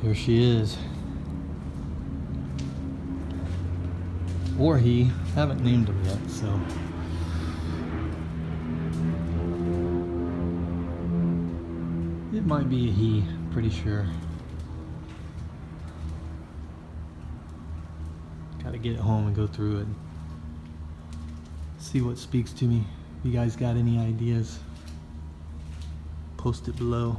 Here she is. Or he. Haven't named him yet, so. It might be a he, pretty sure. Gotta get it home and go through it. See what speaks to me. If you guys got any ideas, post it below.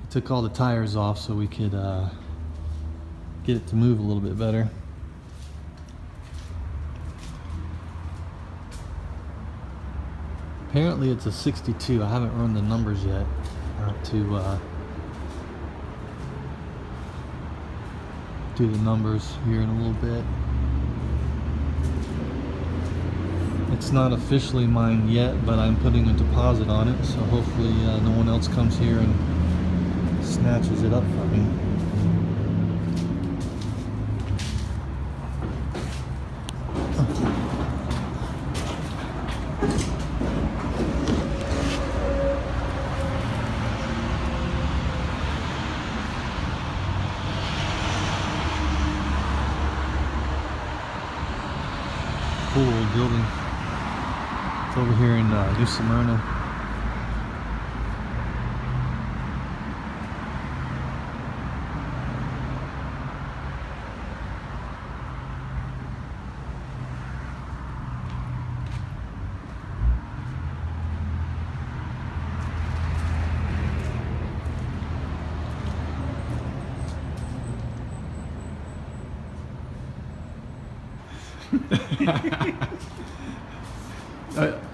I took all the tires off so we could get it to move a little bit better. Apparently it's a 62. I haven't run the numbers yet. I have to do the numbers here in a little bit. It's not officially mine yet, but I'm putting a deposit on it, so hopefully no one else comes here and snatches it up from me. Cool old building. It's over here in New Smyrna.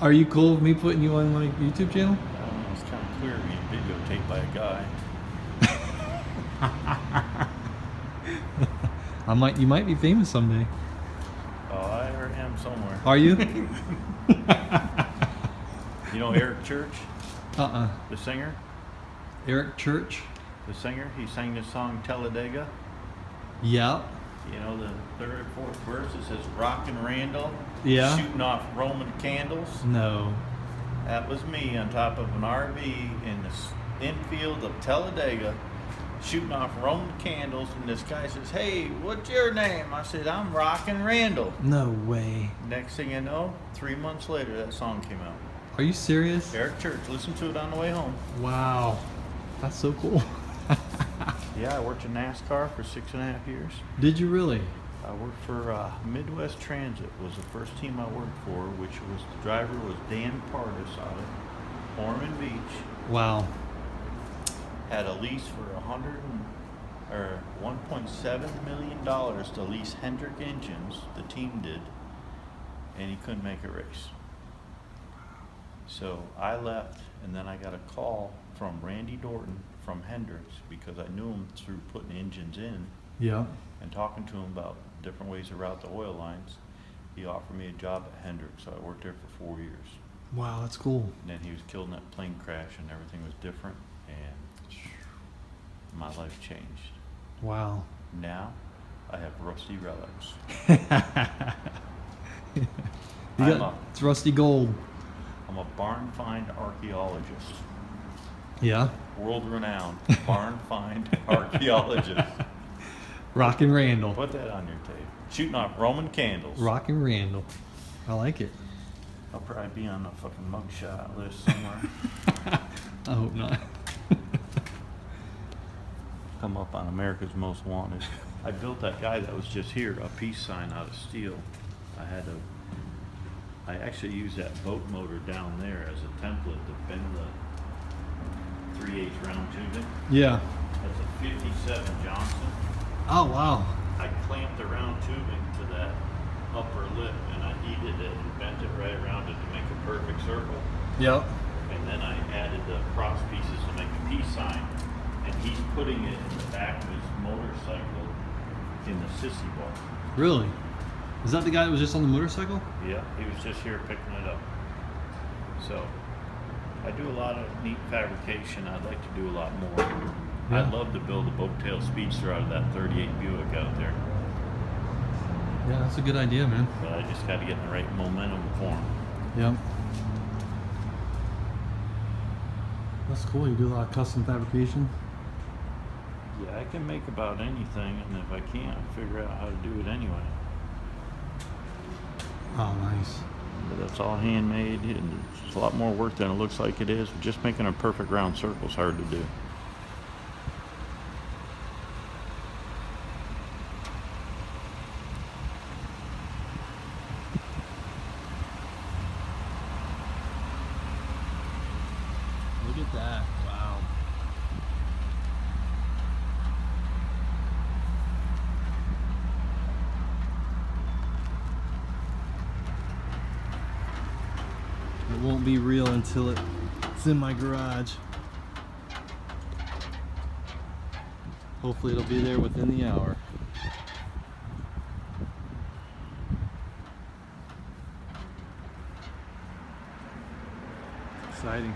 Are you cool with me putting you on my YouTube channel? It's kind of clear being videotaped by a guy. You might be famous someday. Oh, I am somewhere. Are you? You know Eric Church? The singer? Eric Church? The singer? He sang this song Talladega. Yeah. You know the third or fourth verse, it says Rockin' Randall, Yeah. shooting off Roman candles. No. That was me on top of an RV in the infield of Talladega, shooting off Roman candles, and this guy says, "Hey, what's your name?" I said, "I'm Rockin' Randall." No way. Next thing you know, 3 months later, that song came out. Are you serious? Eric Church, listen to it on the way home. Wow. That's so cool. Yeah, I worked in NASCAR for 6.5 years. Did you really? I worked for Midwest Transit, was the first team I worked for, which was, the driver was Dan Pardis out of Ormond Beach. Wow. Had a lease for $1.7 million to lease Hendrick engines, the team did, and he couldn't make a race. So I left, and then I got a call from Randy Dorton from Hendricks, because I knew him through putting engines in Yeah. and talking to him about different ways to route the oil lines. He offered me a job at Hendricks, so I worked there for 4 years. Wow, that's cool. And then he was killed in that plane crash, and everything was different, and my life changed. Wow. Now I have rusty relics. It's rusty gold. I'm a barn find archaeologist. Yeah. World-renowned barn find archaeologist. Rockin' Randall. Put that on your tape. Shooting off Roman candles. Rockin' Randall. I like it. I'll probably be on a fucking mugshot list somewhere. I hope not. Come up on America's Most Wanted. I built that guy that was just here a peace sign out of steel. I actually used that boat motor down there as a template to bend the 3/8 round tubing. Yeah. That's a 57 Johnson. Oh, wow. I clamped the round tubing to that upper lip, and I heated it and bent it right around it to make a perfect circle. Yep. And then I added the cross pieces to make a peace sign. And he's putting it in the back of his motorcycle in the sissy bar. Really? Is that the guy that was just on the motorcycle? Yeah, he was just here picking it up. So I do a lot of neat fabrication. I'd like to do a lot more. Yeah. I'd love to build a boat-tail speedster out of that 38 Buick out there. Yeah, that's a good idea, man. But I just got to get in the right momentum form. Yep. That's cool. You do a lot of custom fabrication. Yeah, I can make about anything, and if I can't, I figure out how to do it anyway. Oh, nice. But that's all handmade, and it's a lot more work than it looks like it is. Just making a perfect round circle is hard to do. Look at that. Wow. It won't be real until it's in my garage. Hopefully it'll be there within the hour. It's exciting.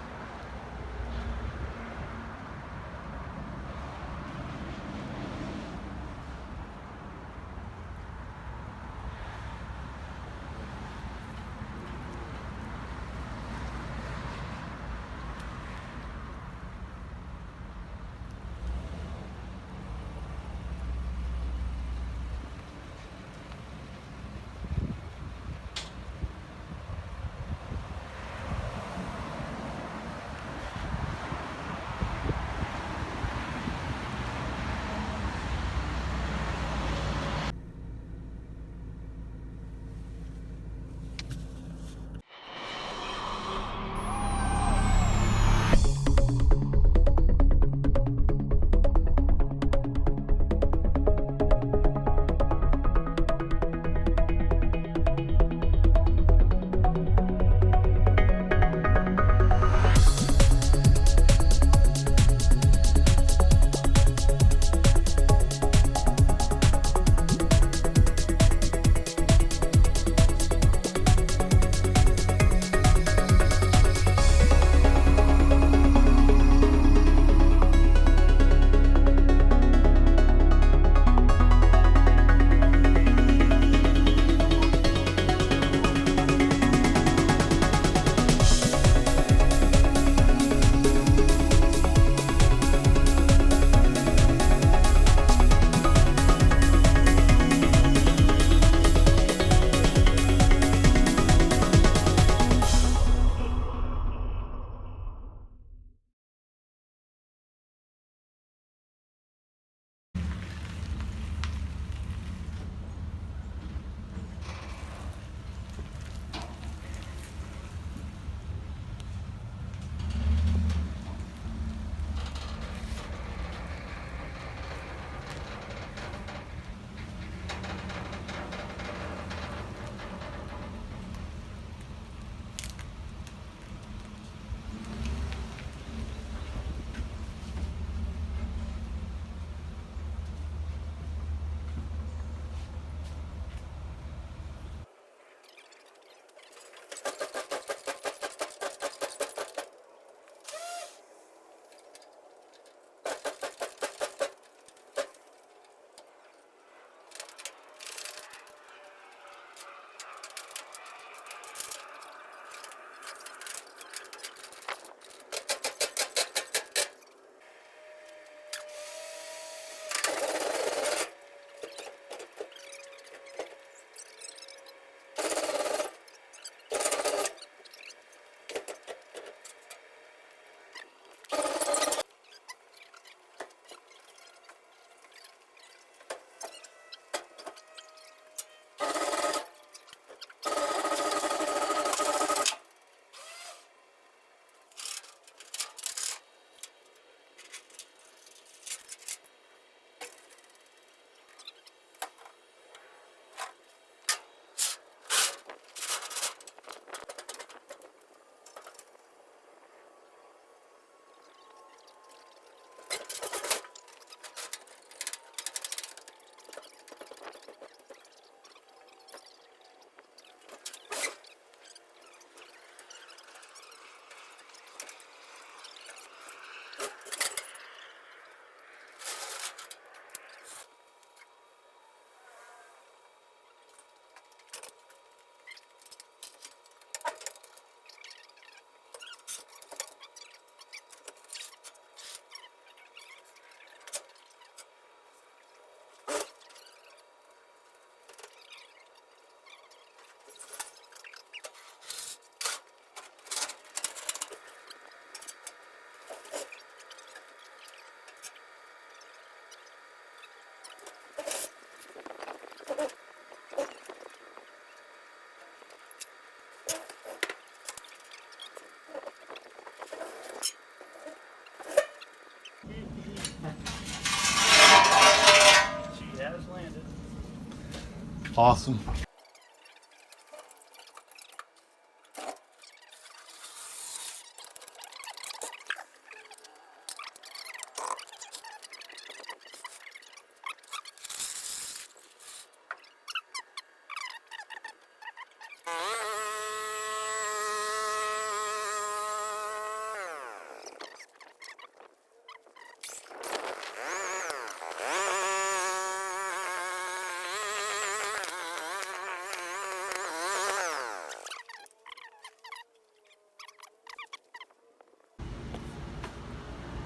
Awesome.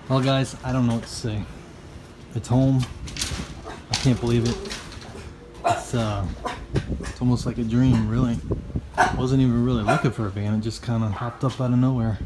Well guys, I don't know what to say. It's home. I can't believe it. It's almost like a dream, really. I wasn't even really looking for a van, it just kind of popped up out of nowhere.